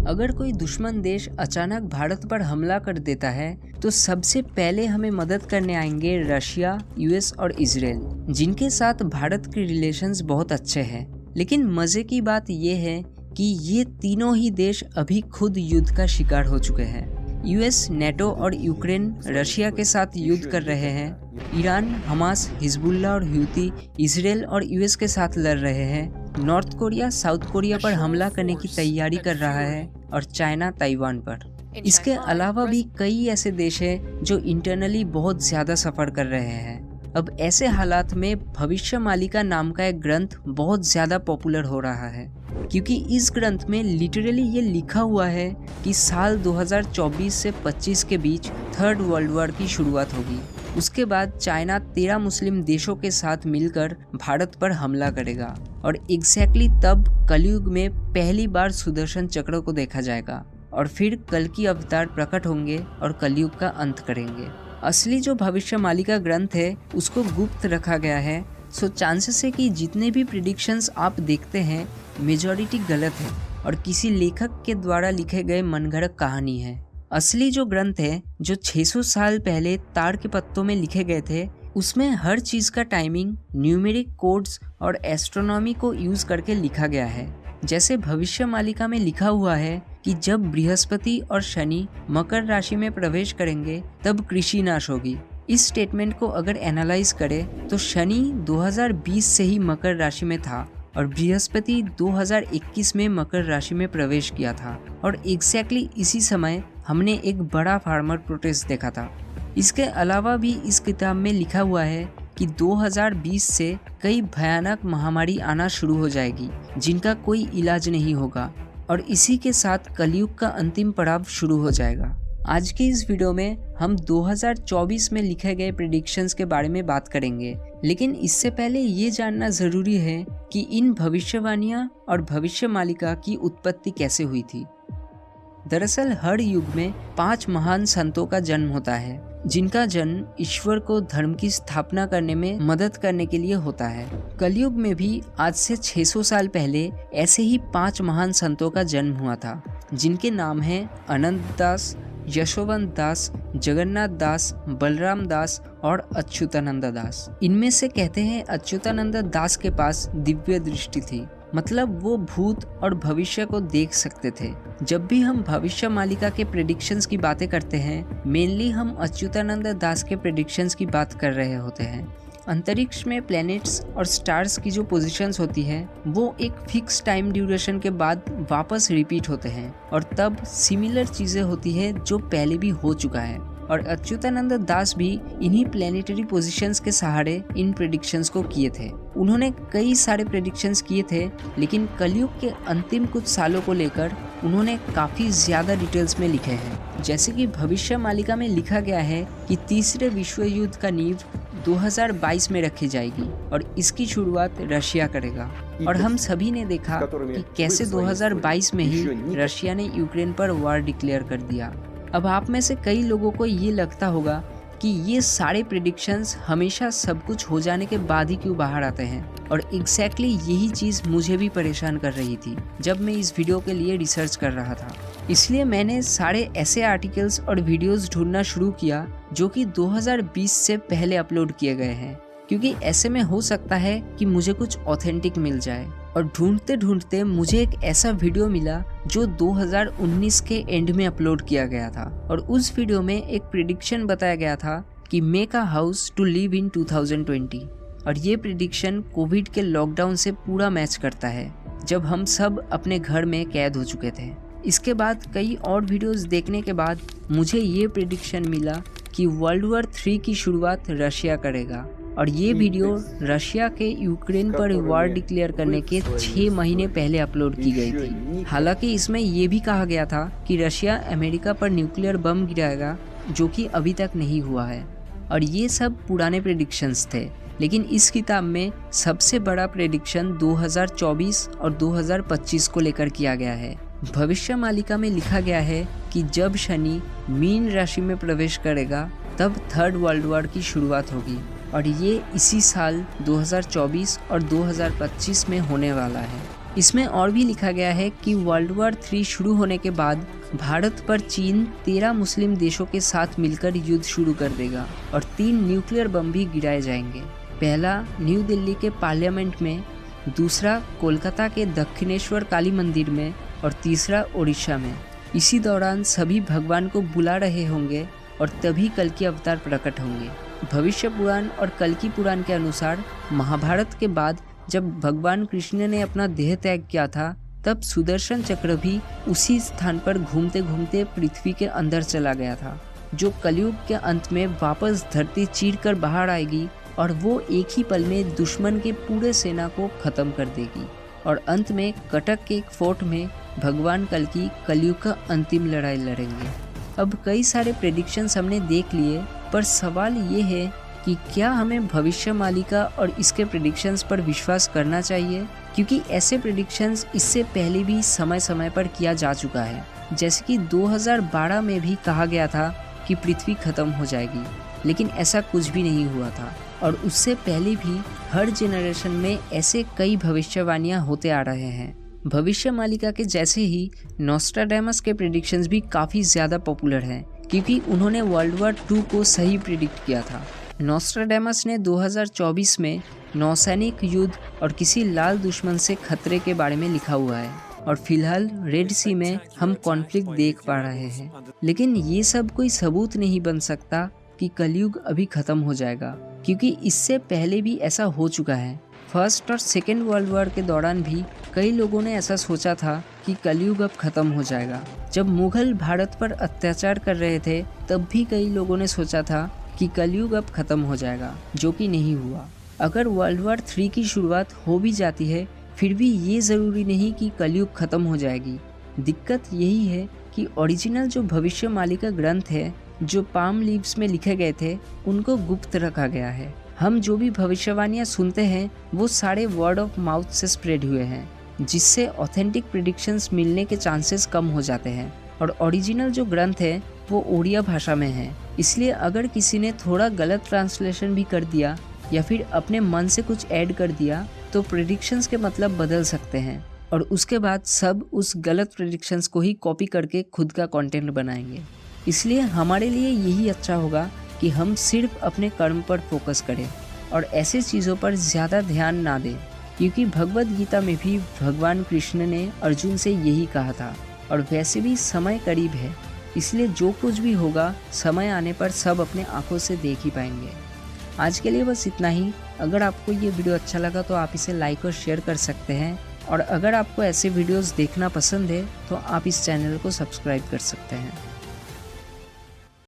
अगर कोई दुश्मन देश अचानक भारत पर हमला कर देता है तो सबसे पहले हमें मदद करने आएंगे रशिया, यूएस और इजराइल, जिनके साथ भारत के रिलेशंस बहुत अच्छे हैं। लेकिन मजे की बात यह है कि ये तीनों ही देश अभी खुद युद्ध का शिकार हो चुके हैं। यूएस, नेटो और यूक्रेन रशिया के साथ युद्ध कर रहे हैं। ईरान, हमास, हिजबुल्लाह और हूती इजराइल और यूएस के साथ लड़ रहे हैं। नॉर्थ कोरिया साउथ कोरिया पर हमला करने की तैयारी कर रहा है और चाइना ताइवान पर। इसके अलावा भी कई ऐसे देश हैं जो इंटरनली बहुत ज़्यादा सफ़र कर रहे हैं। अब ऐसे हालात में भविष्यमालिका नाम का एक ग्रंथ बहुत ज़्यादा पॉपुलर हो रहा है, क्योंकि इस ग्रंथ में लिटरली ये लिखा हुआ है कि साल 2024 से 25 के बीच थर्ड वर्ल्ड वॉर की शुरुआत होगी। उसके बाद चाइना 13 मुस्लिम देशों के साथ मिलकर भारत पर हमला करेगा और एग्जैक्टली तब कलयुग में पहली बार सुदर्शन चक्र को देखा जाएगा और फिर कल की अवतार प्रकट होंगे और कलयुग का अंत करेंगे। असली जो भविष्यमालिका ग्रंथ है उसको गुप्त रखा गया है, सो चांसेस है कि जितने भी प्रिडिक्शंस आप देखते हैं मेजॉरिटी गलत है और किसी लेखक के द्वारा लिखे गए मनगढ़ंत कहानी है। असली जो ग्रंथ है जो 600 साल पहले ताड़ के पत्तों में लिखे गए थे, उसमें हर चीज़ का टाइमिंग, न्यूमेरिक कोड्स और एस्ट्रोनॉमी को यूज़ करके लिखा गया है। जैसे भविष्यमालिका में लिखा हुआ है कि जब बृहस्पति और शनि मकर राशि में प्रवेश करेंगे तब कृषि नाश होगी। इस स्टेटमेंट को अगर एनालाइज करें तो शनि 2020 से ही मकर राशि में था और बृहस्पति 2021 में मकर राशि में प्रवेश किया था और एग्जैक्टली इसी समय हमने एक बड़ा फार्मर प्रोटेस्ट देखा था। इसके अलावा भी इस किताब में लिखा हुआ है कि 2020 से कई भयानक महामारी आना शुरू हो जाएगी जिनका कोई इलाज नहीं होगा और इसी के साथ कलयुग का अंतिम पड़ाव शुरू हो जाएगा। आज के इस वीडियो में हम 2024 में लिखे गए प्रेडिक्शंस के बारे में बात करेंगे, लेकिन इससे पहले ये जानना ज़रूरी है कि इन भविष्यवाणियाँ और भविष्यमालिका की उत्पत्ति कैसे हुई थी। दरअसल हर युग में 5 महान संतों का जन्म होता है, जिनका जन्म ईश्वर को धर्म की स्थापना करने में मदद करने के लिए होता है। कलयुग में भी आज से 600 साल पहले ऐसे ही 5 महान संतों का जन्म हुआ था, जिनके नाम हैं अनंत दास, यशोवंत दास, जगन्नाथ दास, बलराम दास और अच्युतानंद दास। इनमें से कहते हैं अच्युतानंद दास के पास दिव्य दृष्टि थी, मतलब वो भूत और भविष्य को देख सकते थे। जब भी हम भविष्यमालिका के प्रेडिक्शंस की बातें करते हैं, मेनली हम अच्युतानंद दास के प्रेडिक्शंस की बात कर रहे होते हैं। अंतरिक्ष में प्लैनेट्स और स्टार्स की जो पोजीशंस होती है वो एक फिक्स टाइम ड्यूरेशन के बाद वापस रिपीट होते हैं और तब सिमिलर चीज़ें होती है जो पहले भी हो चुका है। और अच्युतानंद दास भी इन्हीं प्लैनेटरी पोजीशंस के सहारे इन प्रेडिक्शंस को किए थे। उन्होंने कई सारे प्रेडिक्शंस किए थे, लेकिन कलयुग के अंतिम कुछ सालों को लेकर उन्होंने काफ़ी ज़्यादा डिटेल्स में लिखे हैं। जैसे कि भविष्यमालिका में लिखा गया है कि तीसरे विश्व युद्ध का नींव 2022 में रखी जाएगी और इसकी शुरुआत रशिया करेगा। और हम सभी ने देखा कि कैसे 2022 में ही रशिया ने यूक्रेन पर वॉर डिक्लेयर कर दिया। अब आप में से कई लोगों को ये लगता होगा कि ये सारे प्रेडिक्शंस हमेशा सब कुछ हो जाने के बाद ही क्यों बाहर आते हैं, और एग्जैक्टली यही चीज़ मुझे भी परेशान कर रही थी जब मैं इस वीडियो के लिए रिसर्च कर रहा था। इसलिए मैंने सारे ऐसे आर्टिकल्स और वीडियोस ढूंढना शुरू किया जो कि 2020 से पहले अपलोड किए गए हैं, क्योंकि ऐसे में हो सकता है कि मुझे कुछ ऑथेंटिक मिल जाए। और ढूंढते ढूंढते मुझे एक ऐसा वीडियो मिला जो 2019 के एंड में अपलोड किया गया था और उस वीडियो में एक प्रेडिक्शन बताया गया था कि make a house to live in 2020। और ये प्रेडिक्शन कोविड के लॉकडाउन से पूरा मैच करता है, जब हम सब अपने घर में कैद हो चुके थे। इसके बाद कई और वीडियोस देखने के बाद मुझे ये प्रेडिक्शन मिला कि वर्ल्ड वॉर 3 की शुरुआत रशिया करेगा, और ये वीडियो रशिया के यूक्रेन पर वॉर डिक्लेयर करने के 6 महीने पहले अपलोड की गई थी। हालांकि इसमें ये भी कहा गया था कि रशिया अमेरिका पर न्यूक्लियर बम गिराएगा, जो कि अभी तक नहीं हुआ है। और ये सब पुराने प्रेडिक्शंस थे, लेकिन इस किताब में सबसे बड़ा प्रेडिक्शन 2024 और 2025 को लेकर किया गया है। भविष्यमालिका में लिखा गया है कि जब शनि मीन राशि में प्रवेश करेगा तब थर्ड वर्ल्ड वॉर की शुरुआत होगी, और ये इसी साल 2024 और 2025 में होने वाला है। इसमें और भी लिखा गया है कि वर्ल्ड वॉर 3 शुरू होने के बाद भारत पर चीन 13 मुस्लिम देशों के साथ मिलकर युद्ध शुरू कर देगा और 3 न्यूक्लियर बम भी गिराए जाएंगे। पहला न्यू दिल्ली के पार्लियामेंट में, दूसरा कोलकाता के दक्षिणेश्वर काली मंदिर में और तीसरा ओडिशा में। इसी दौरान सभी भगवान को बुला रहे होंगे और तभी कल्कि अवतार प्रकट होंगे। भविष्य पुराण और कल्कि पुराण के अनुसार महाभारत के बाद जब भगवान कृष्ण ने अपना देह त्याग किया था, तब सुदर्शन चक्र भी उसी स्थान पर घूमते घूमते पृथ्वी के अंदर चला गया था, जो कलयुग के अंत में वापस धरती चीर कर बाहर आएगी और वो एक ही पल में दुश्मन के पूरे सेना को खत्म कर देगी और अंत में कटक के एक फोर्ट में भगवान कल्कि कलयुग का अंतिम लड़ाई लड़ेंगे। अब कई सारे प्रेडिक्शंस हमने देख लिए, पर सवाल ये है कि क्या हमें भविष्य मालिका और इसके प्रेडिक्शंस पर विश्वास करना चाहिए, क्योंकि ऐसे प्रेडिक्शंस इससे पहले भी समय समय पर किया जा चुका है। जैसे कि 2012 में भी कहा गया था कि पृथ्वी खत्म हो जाएगी, लेकिन ऐसा कुछ भी नहीं हुआ था। और उससे पहले भी हर जनरेशन में ऐसे कई भविष्यवाणियां होते आ रहे हैं। भविष्य मालिका के जैसे ही नोस्ट्राडामस के प्रेडिक्शंस भी काफ़ी ज़्यादा पॉपुलर हैं, क्योंकि उन्होंने वर्ल्ड वॉर 2 को सही प्रिडिक्ट किया था। नोस्ट्राडामस ने 2024 में नौसैनिक युद्ध और किसी लाल दुश्मन से खतरे के बारे में लिखा हुआ है, और फिलहाल रेड सी में हम कॉन्फ्लिक्ट देख पा रहे हैं। लेकिन ये सब कोई सबूत नहीं बन सकता कि कलयुग अभी खत्म हो जाएगा, क्योंकि इससे पहले भी ऐसा हो चुका है। फर्स्ट और सेकेंड वर्ल्ड वॉर के दौरान भी कई लोगों ने ऐसा सोचा था कि कलयुग अब खत्म हो जाएगा। जब मुगल भारत पर अत्याचार कर रहे थे, तब भी कई लोगों ने सोचा था कि कलयुग अब खत्म हो जाएगा, जो कि नहीं हुआ। अगर वर्ल्ड वॉर 3 की शुरुआत हो भी जाती है, फिर भी ये ज़रूरी नहीं कि कलयुग खत्म हो जाएगी। दिक्कत यही है कि ओरिजिनल जो भविष्य मालिका ग्रंथ है, जो पाम लीव्स में लिखे गए थे, उनको गुप्त रखा गया है। हम जो भी भविष्यवाणियाँ सुनते हैं वो सारे वर्ड ऑफ माउथ से स्प्रेड हुए हैं, जिससे ऑथेंटिक प्रेडिक्शंस मिलने के चांसेस कम हो जाते हैं। और ओरिजिनल जो ग्रंथ है वो ओडिया भाषा में है, इसलिए अगर किसी ने थोड़ा गलत ट्रांसलेशन भी कर दिया या फिर अपने मन से कुछ ऐड कर दिया, तो प्रेडिक्शंस के मतलब बदल सकते हैं और उसके बाद सब उस गलत प्रेडिक्शंस को ही कॉपी करके खुद का कंटेंट बनाएंगे। इसलिए हमारे लिए यही अच्छा होगा कि हम सिर्फ अपने कर्म पर फोकस करें और ऐसे चीज़ों पर ज़्यादा ध्यान ना दें, क्योंकि भगवद गीता में भी भगवान कृष्ण ने अर्जुन से यही कहा था। और वैसे भी समय करीब है, इसलिए जो कुछ भी होगा समय आने पर सब अपने आंखों से देख ही पाएंगे। आज के लिए बस इतना ही। अगर आपको ये वीडियो अच्छा लगा तो आप इसे लाइक और शेयर कर सकते हैं, और अगर आपको ऐसे वीडियोस देखना पसंद है तो आप इस चैनल को सब्सक्राइब कर सकते हैं।